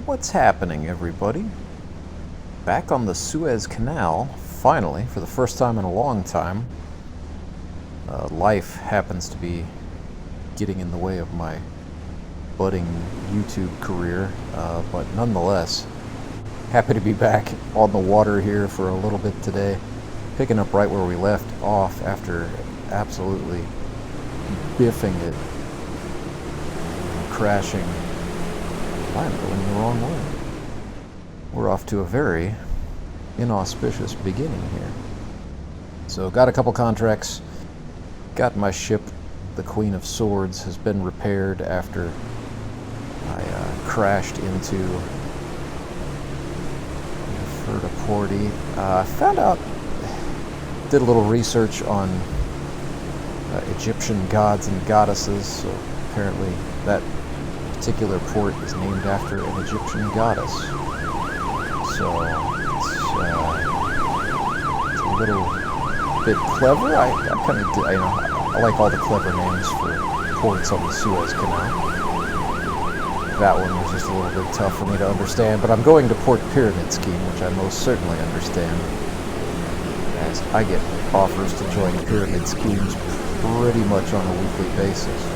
What's happening, everybody? Back on the Suez Canal, finally, for the first time in a long time. Life happens to be getting in the way of my budding YouTube career, but nonetheless, happy to be back on the water here for a little bit today, picking up right where we left off after absolutely biffing it, crashing. I'm going the wrong way. We're off to a very inauspicious beginning here. So got a couple contracts, got my ship, the Queen of Swords, has been repaired after I crashed into Nefertiti. Found out, did a little research on Egyptian gods and goddesses, so apparently that particular port is named after an Egyptian goddess. So it's a little bit clever. I kind of I like all the clever names for ports on the Suez Canal. That one was just a little bit tough for me to understand, but I'm going to Port Pyramid Scheme, which I most certainly understand, as I get offers to join pyramid schemes pretty much on a weekly basis.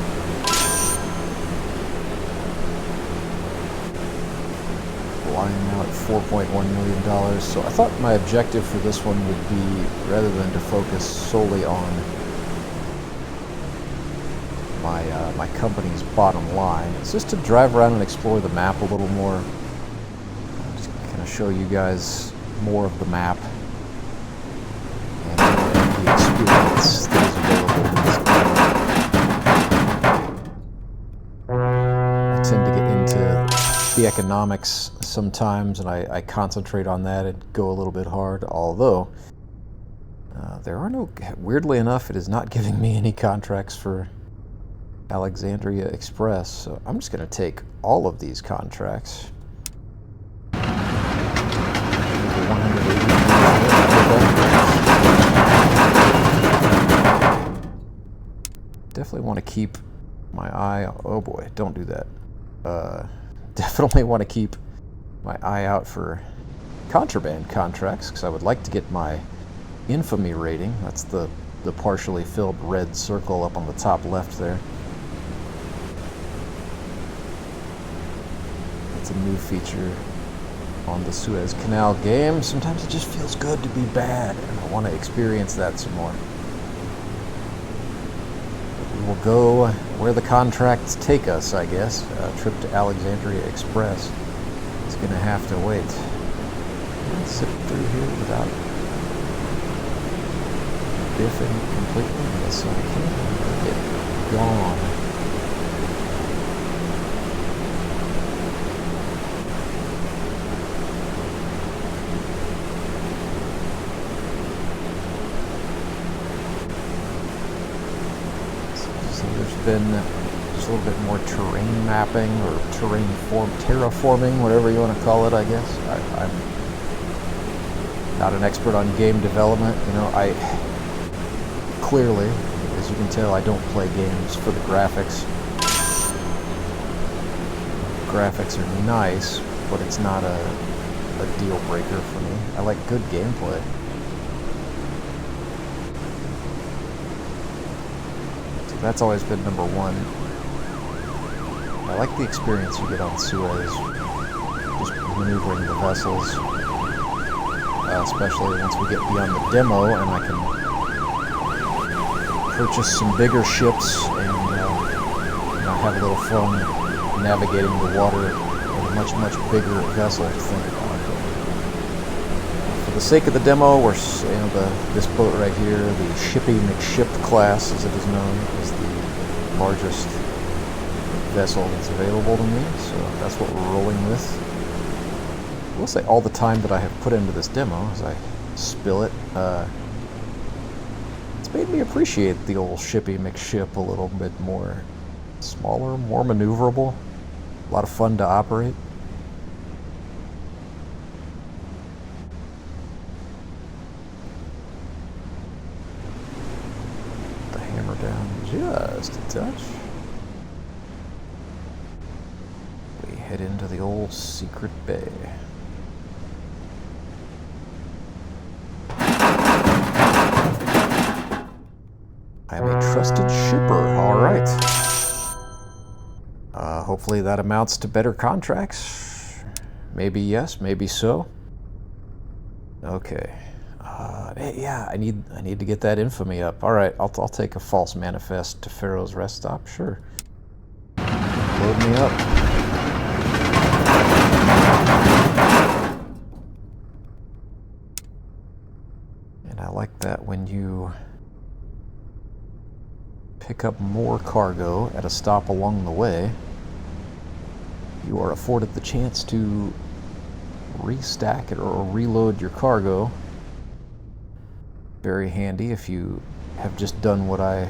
Flying out $4.1 million, so I thought my objective for this one would be, rather than to focus solely on my company's bottom line, it's just to drive around and explore the map a little more. Just kind of show you guys more of the map and the experience that is available in this game. I tend to get into the economics sometimes, and I concentrate on that and go a little bit hard, although there are no, weirdly enough, it is not giving me any contracts for Alexandria Express, so I'm just going to take all of these contracts. Definitely want to keep my eye, oh boy, don't do that. Definitely want to keep my eye out for contraband contracts, because I would like to get my infamy rating. That's the partially filled red circle up on the top left there. That's a new feature on the Suez Canal game. Sometimes it just feels good to be bad, and I want to experience that some more. We will go where the contracts take us, I guess. A trip to Alexandria Express is going to have to wait. Can I zip through here without biffing completely? Yes, I can. Get gone. Been just a little bit more terrain mapping or terraforming, whatever you want to call it, I guess. I'm not an expert on game development. You know, I clearly, as you can tell, I don't play games for the graphics. Graphics are nice, but it's not a deal breaker for me. I like good gameplay. That's always been number one. I like the experience you get on Suez, just maneuvering the vessels, especially once we get beyond the demo and I can purchase some bigger ships and have a little fun navigating the water in a much, much bigger vessel to think about. For the sake of the demo, we're, this boat right here, the Shippy McShip class, as it is known, is the largest vessel that's available to me, so that's what we're rolling with. I will say all the time that I have put into this demo, as I spill it, it's made me appreciate the old Shippy McShip a little bit more. Smaller, more maneuverable, a lot of fun to operate. Down just a touch. We head into the old secret bay. I'm a trusted shipper, alright. Hopefully that amounts to better contracts. Maybe yes, maybe so. Okay. Yeah, I need to get that infamy up. Alright, I'll take a false manifest to Pharaoh's rest stop, sure. Load me up. And I like that when you pick up more cargo at a stop along the way, you are afforded the chance to restack it or reload your cargo. Very handy if you have just done what I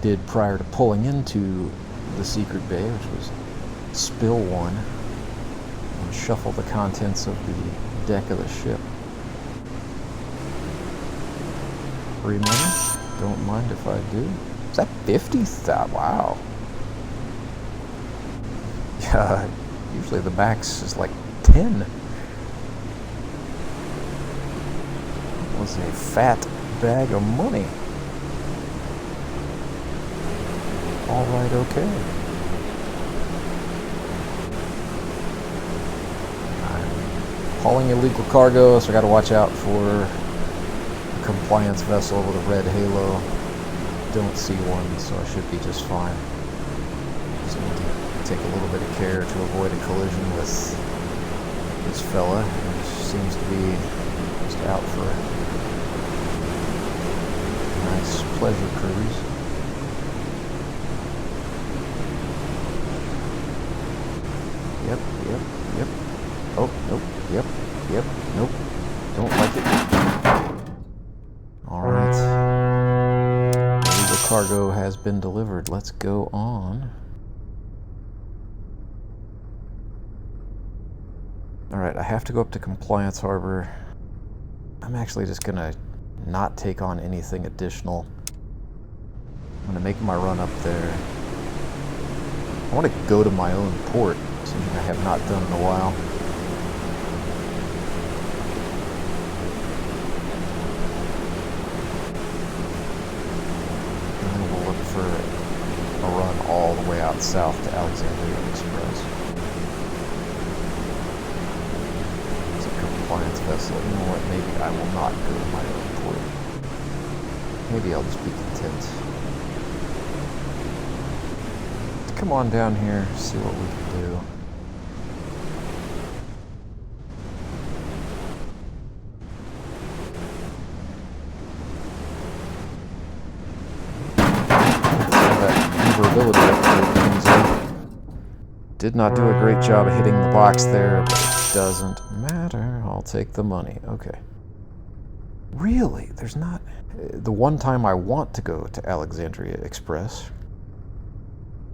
did prior to pulling into the secret bay, which was spill one and shuffle the contents of the deck of the ship. Free money? Don't mind if I do. Is that 50? Wow. Yeah, usually the max is like 10. That was a fat bag of money. Alright, okay. I'm hauling illegal cargo, so I gotta watch out for a compliance vessel with a red halo. Don't see one, so I should be just fine. Just need to take a little bit of care to avoid a collision with this fella, who seems to be just out for a nice pleasure cruise. Yep. Oh, nope. Yep. Nope. Don't like it. Alright. Illegal cargo has been delivered. Let's go on. Alright, I have to go up to Compliance Harbor. I'm actually just gonna not take on anything additional. I'm gonna make my run up there. I want to go to my own port, something I have not done in a while. And then we'll look for a run all the way out south to Alexandria Express. It's a compliance vessel. You know what? Maybe I will not go to my own port. Maybe I'll just be content. Come on down here, see what we can do. That maneuverability upgrade comes in. Did not do a great job of hitting the box there, but it doesn't matter. I'll take the money. Okay. Really? There's not... The one time I want to go to Alexandria Express,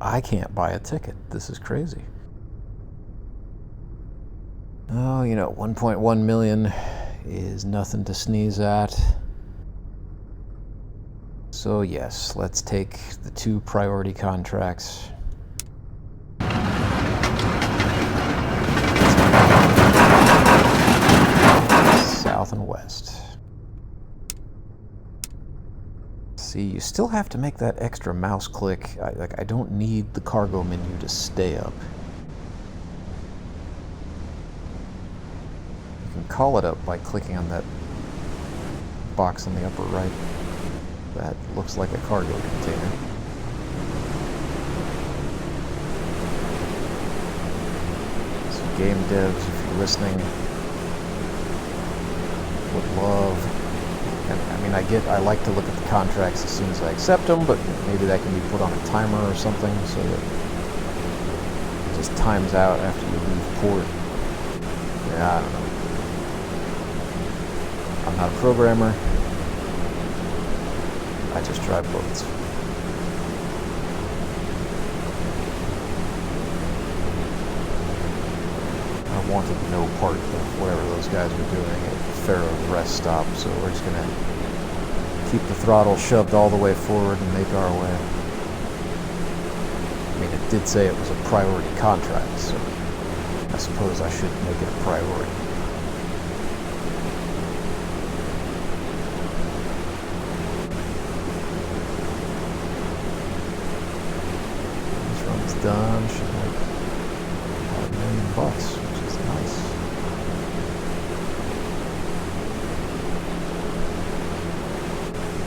I can't buy a ticket. This is crazy. Oh, you know, 1.1 million is nothing to sneeze at. So yes, let's take the 2 priority contracts. South and west. See, you still have to make that extra mouse click. I don't need the cargo menu to stay up. You can call it up by clicking on that box on the upper right. That looks like a cargo container. So game devs, if you're listening, would love... I mean, I like to look at the contracts as soon as I accept them, but maybe that can be put on a timer or something so that it just times out after you leave port. Yeah, I don't know. I'm not a programmer. I just drive boats. I wanted no part of whatever those guys were doing at Pharaoh's rest stop, so we're just gonna keep the throttle shoved all the way forward and make our way. I mean, it did say it was a priority contract, so I suppose I should make it a priority. This run's done. Should make about $1 million, which is nice.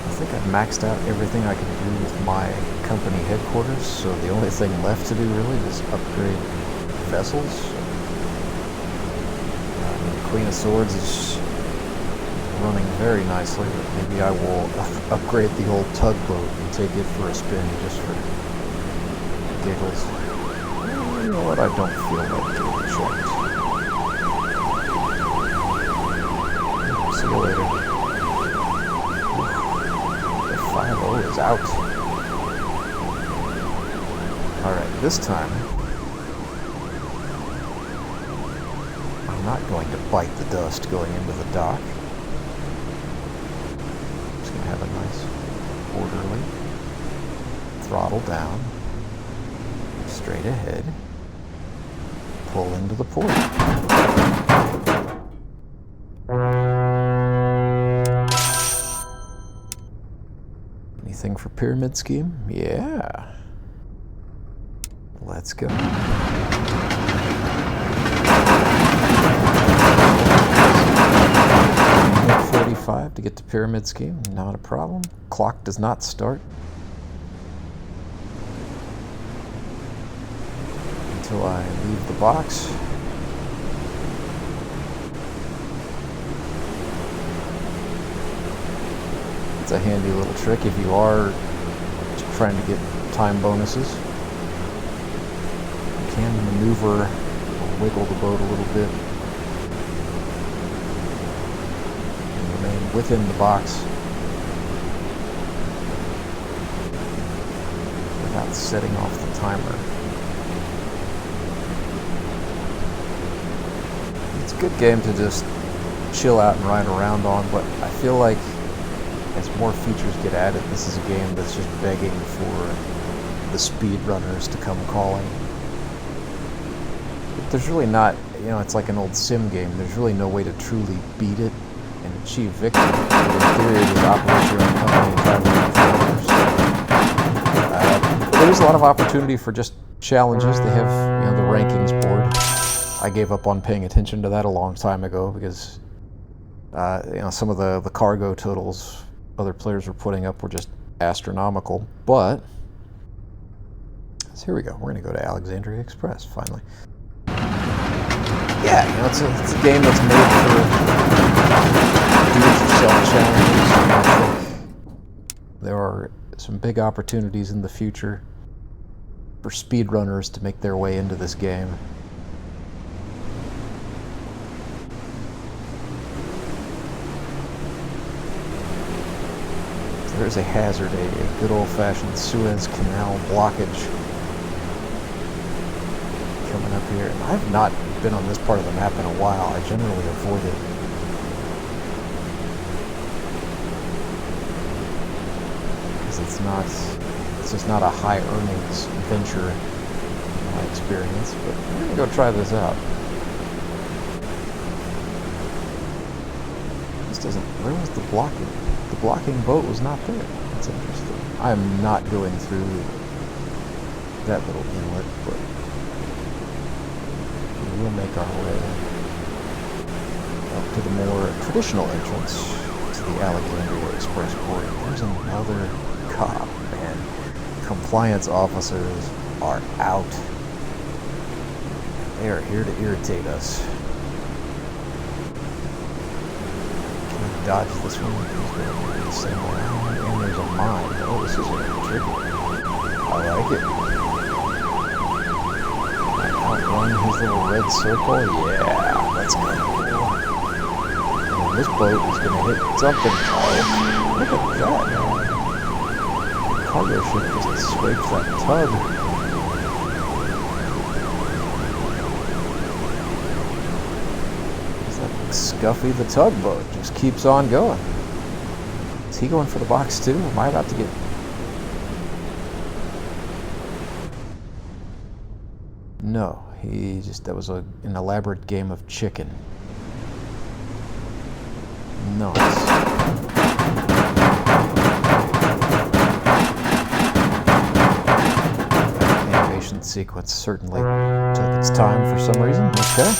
I think I've maxed out everything I can do with my company headquarters, so the only thing left to do really is upgrade vessels. Queen of Swords is running very nicely, but maybe I will upgrade the old tugboat and take it for a spin just for giggles. You know what? I don't feel like getting checked. See you later. The 5-0 is out. Alright, this time I'm not going to bite the dust going into the dock. I'm just going to have a nice orderly throttle down, straight ahead, pull into the port. Anything for pyramid scheme? Yeah. Let's go. 45 to get to pyramid scheme, not a problem. Clock does not start until I leave the box. It's a handy little trick if you are trying to get time bonuses. You can maneuver or wiggle the boat a little bit and remain within the box without setting off the timer. It's a good game to just chill out and ride around on, but I feel like as more features get added, this is a game that's just begging for the speedrunners to come calling. But there's really not, you know, it's like an old sim game. There's really no way to truly beat it and achieve victory. In theory, it is operate your own company and drive around for others. There's a lot of opportunity for just challenges. They have, you know, the rankings board. I gave up on paying attention to that a long time ago because, you know, some of the cargo totals other players were putting up were just astronomical, but so here we go. We're going to go to Alexandria Express finally. Yeah, you know, it's a game that's made for do-it-yourself challenges. And I think there are some big opportunities in the future for speedrunners to make their way into this game. There's a hazard, a good old-fashioned Suez Canal blockage coming up here. And I've not been on this part of the map in a while. I generally avoid it. Because it's just not a high earnings venture in my experience. But we're going to go try this out. This doesn't, where was the blocking? The blocking boat was not there. That's interesting. I'm not going through that little inlet, but we will make our way up to the more traditional entrance to the Alexandria Express port. There's another cop, man. Compliance officers are out. They are here to irritate us. Dodge this one. And there's a mine. Oh, this is really tricky. I like it. Outrun his little red circle. Yeah, let's go. And this boat is going to hit something. Oh, look at that. The cargo ship just scrapes that tug. Scuffy the tugboat just keeps on going. Is he going for the box too? Am I about to get... No, That was an elaborate game of chicken. Nice. Animation sequence certainly took its time for some reason. Okay.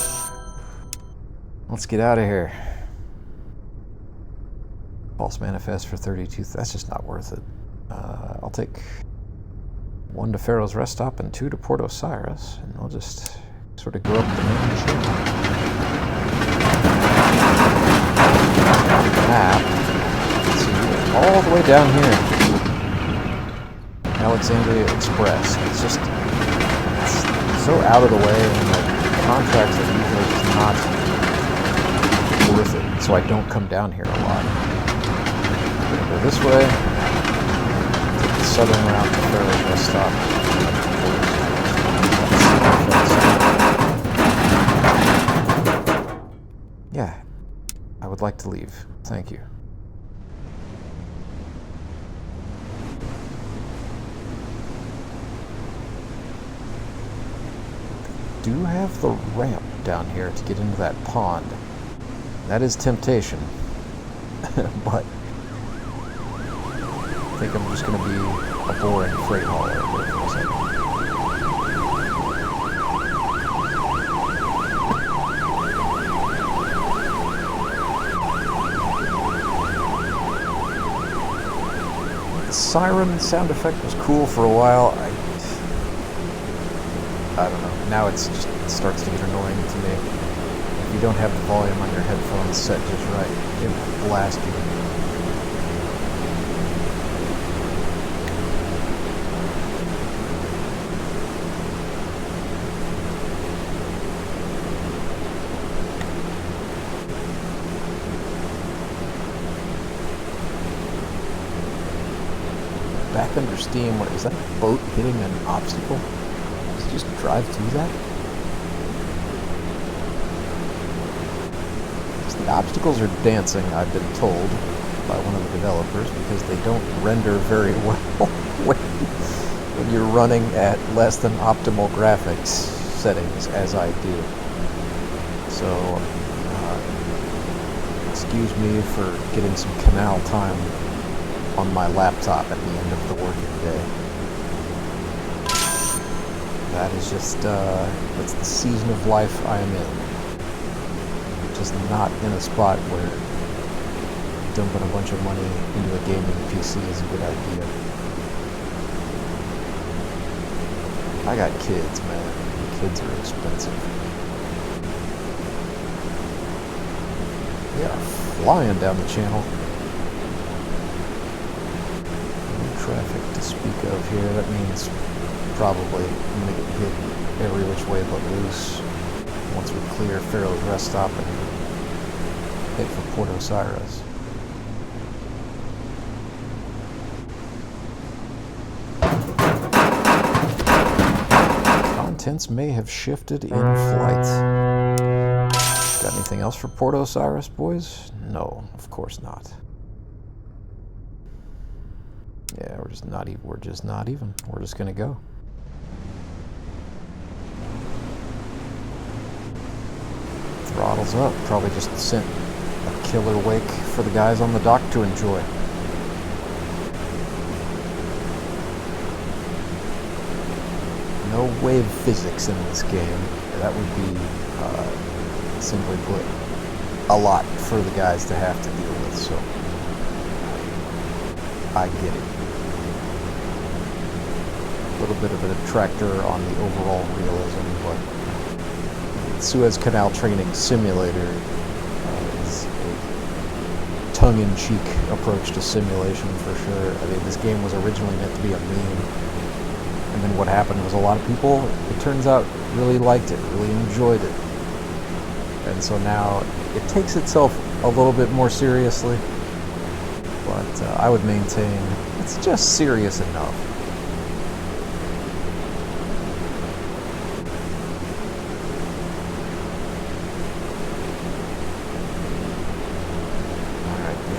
Let's get out of here. False manifest for 32. That's just not worth it. I'll take 1 to Pharaoh's Rest Stop and 2 to Port Osiris, and I'll just sort of go up the main ship. Map. Let's see, all the way down here. Alexandria Express. It's just so out of the way, and the contracts are usually just not worth it, so I don't come down here a lot. I'm gonna go this way. Take the southern route to Pharaoh's Rest Stop. Yeah, I would like to leave. Thank you. Do have the ramp down here to get into that pond. That is temptation, but I think I'm just going to be a boring freight hauler here for a second. The siren sound effect was cool for a while. I don't know. Now it starts to get annoying to me. If you don't have the volume on your headphones set just right, it will blast you. Back under steam. Is that a boat hitting an obstacle? Does it just drive through that? The obstacles are dancing, I've been told by one of the developers, because they don't render very well when you're running at less than optimal graphics settings, as I do. So, excuse me for getting some canal time on my laptop at the end of the working day. That is just, that's the season of life I am in. Just not in a spot where dumping a bunch of money into a gaming PC is a good idea. I got kids, man. Kids are expensive. We are flying down the channel. No traffic to speak of here. That means probably I'm going to get hit every which way but loose once we clear Pharaoh's Rest Stop and head for Port Osiris. Contents may have shifted in flight. Got anything else for Port Osiris, boys? No, of course not. Yeah, we're just not even. We're just gonna go. Throttles up. Probably just sent a killer wake for the guys on the dock to enjoy. No wave physics in this game. That would be, simply put, a lot for the guys to have to deal with, so I get it. A little bit of a detractor on the overall realism, but Suez Canal Training Simulator is a tongue-in-cheek approach to simulation for sure. I mean, this game was originally meant to be a meme, and then what happened was a lot of people, it turns out, really liked it, really enjoyed it. And so now it takes itself a little bit more seriously, but I would maintain it's just serious enough.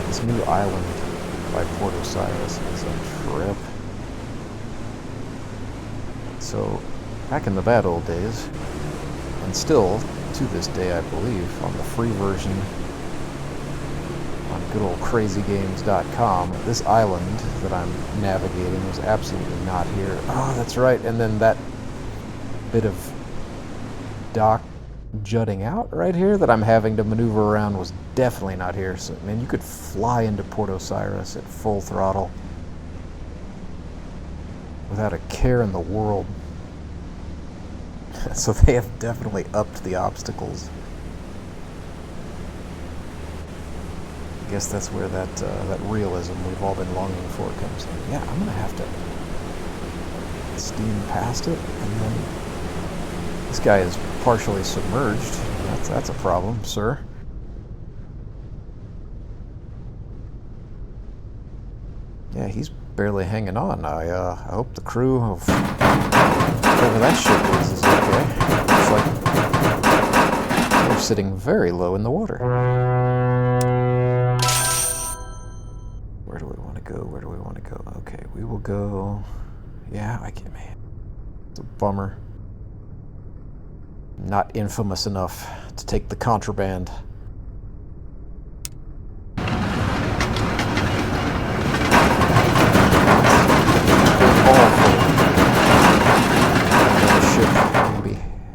This new island by Port Osiris is a trip. So, back in the bad old days, And still, to this day, I believe, on the free version on good old crazygames.com, this island that I'm navigating was absolutely not here. Oh, that's right. And then that bit of dock jutting out right here that I'm having to maneuver around was definitely not here. So, man, you could fly into Port Osiris at full throttle without a care in the world. So they have definitely upped the obstacles. I guess that's where that realism we've all been longing for comes in. Yeah, I'm gonna have to steam past it, and then this guy is partially submerged. That's a problem, sir. Yeah, he's barely hanging on. I hope the crew of whatever that ship is okay. Looks like they're sitting very low in the water. Where do we want to go? Where do we want to go? Okay, we will go... Yeah, I can't... Man, it's a bummer. Not infamous enough to take the contraband.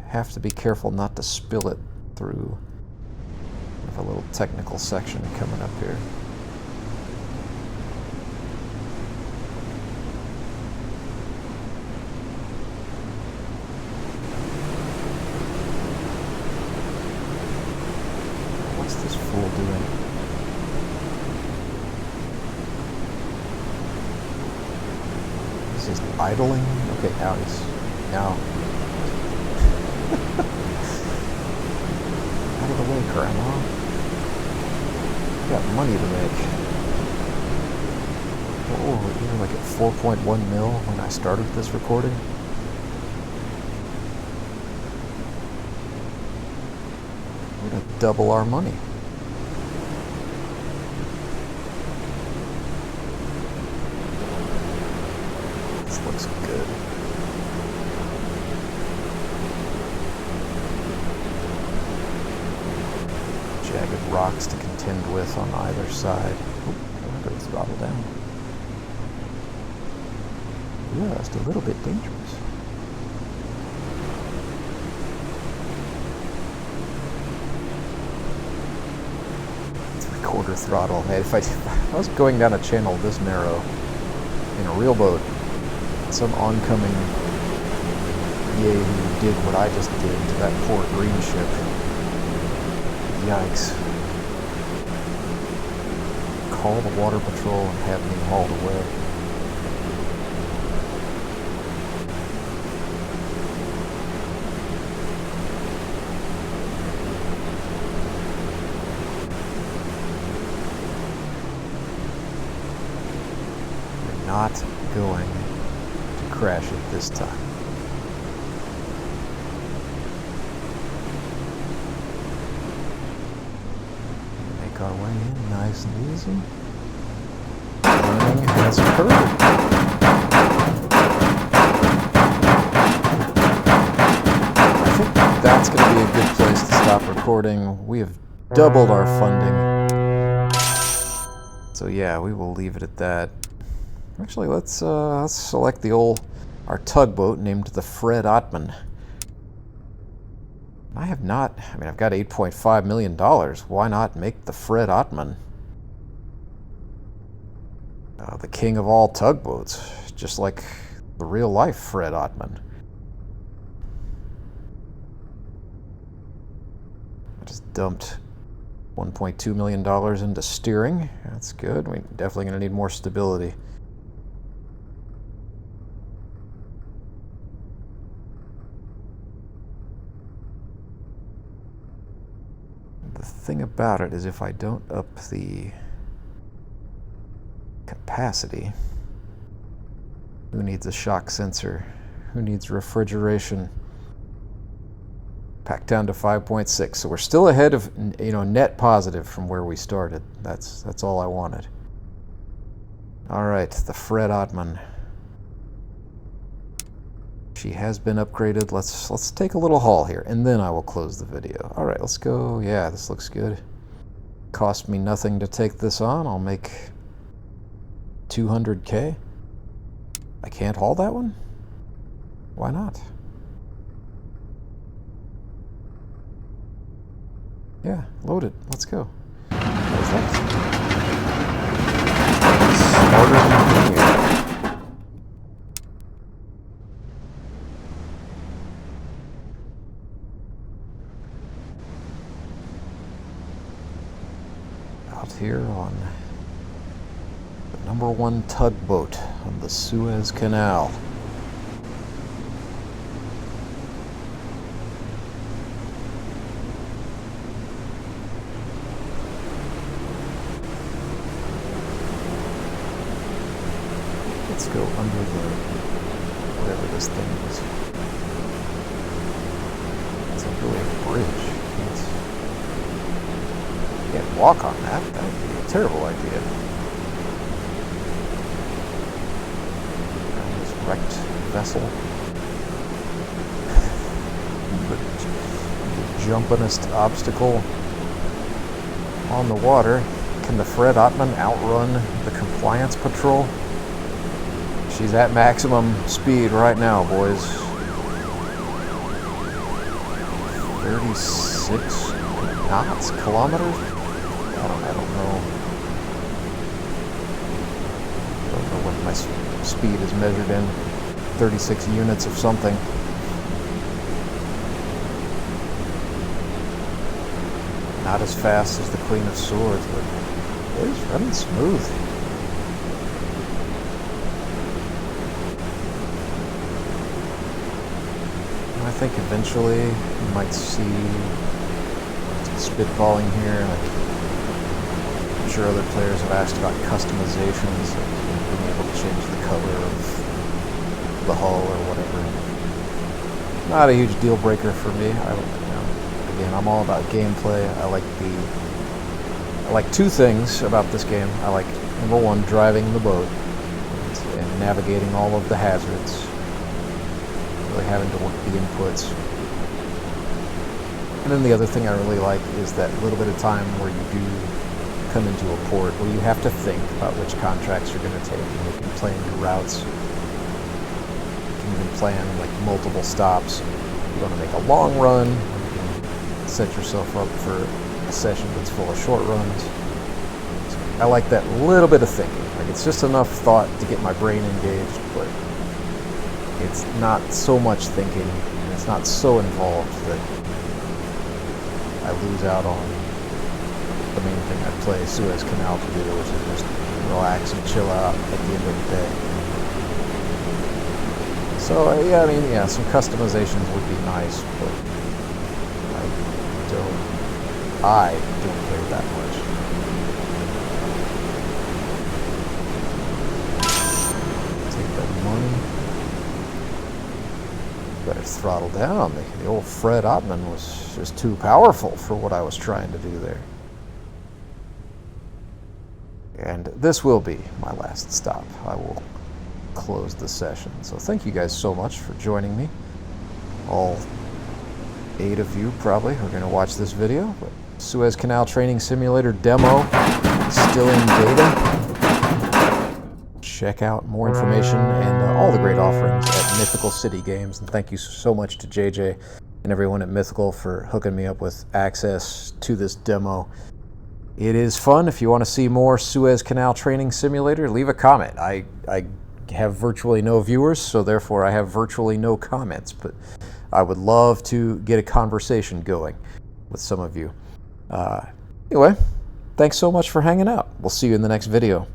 Have to be careful not to spill it through. We have a little technical section coming up here. What's this fool doing? He's just idling? Okay, now he's... Now... Out of the way, Grandma. You got money to make. Oh, we were like at 4.1 mil when I started this recording. We're gonna double our money. This looks good. Jagged rocks to contend with on either side. Oh, I'm going to throttle down. Just a little bit dangerous. Three-quarter throttle. Man, if I was going down a channel this narrow in a real boat, some oncoming EA who did what I just did to that poor green ship. Yikes. Call the water patrol and have me hauled away. We're not going to crash it this time. Our way in nice and easy. Learning has occurred. I think that's going to be a good place to stop recording. We have doubled our funding. So yeah, we will leave it at that. Actually, let's select our tugboat named the Fred Ottman. I've got $8.5 million. Why not make the Fred Ottman the king of all tugboats, just like the real life Fred Ottman? I just dumped $1.2 million into steering. That's good. We're definitely going to need more stability. The thing about it is if I don't up the capacity, who needs a shock sensor? Who needs refrigeration? Packed down to 5.6, so we're still ahead of, net positive from where we started. That's all I wanted. All right, the Fred Ottman. She has been upgraded. Let's take a little haul here, and then I will close the video. All right, let's go. Yeah, this looks good. Cost me nothing to take this on. I'll make 200K. I can't haul that one? Why not? Yeah, load it. Let's go. What is that? Smarter than me. Out here on the #1 tugboat on the Suez Canal. Let's go under the, whatever this thing is. It's like really a bridge. Can't walk on that. That would be a terrible idea. And this wrecked vessel. The jumpinest obstacle on the water. Can the Fred Ottman outrun the compliance patrol? She's at maximum speed right now, boys. 36 knots, kilometers? I don't know. I don't know what my speed is measured in. 36 units of something. Not as fast as the Queen of Swords, but it is running smooth. I think eventually you might see spitballing here. Like, I'm sure other players have asked about customizations, like being able to change the color of the hull or whatever. Not a huge deal breaker for me. I don't know. Again, I'm all about gameplay. I like two things about this game. I like #1 driving the boat and navigating all of the hazards. Really having to work the inputs. And then the other thing I really like is that little bit of time where you do come into a port where you have to think about which contracts you're going to take, and you can plan your routes. You can even plan like multiple stops. You want to make a long run, you can set yourself up for a session that's full of short runs. So I like that little bit of thinking. Like, it's just enough thought to get my brain engaged, but it's not so much thinking, and it's not so involved that I lose out on the main thing I play Suez Canal to do, which is just relax and chill out at the end of the day. So yeah, I mean, yeah, some customizations would be nice, but I don't care that much. Take that money. Better throttle down. The old Fred Ottman was just too powerful for what I was trying to do there. And this will be my last stop. I will close the session. So thank you guys so much for joining me. All 8 of you probably are going to watch this video. But Suez Canal Training Simulator demo still in beta. Check out more information and all the great offerings at Mythical City Games. And thank you so much to JJ and everyone at Mythical for hooking me up with access to this demo. It is fun. If you want to see more Suez Canal Training Simulator, leave a comment. I have virtually no viewers, so therefore I have virtually no comments. But I would love to get a conversation going with some of you. Anyway, thanks so much for hanging out. We'll see you in the next video.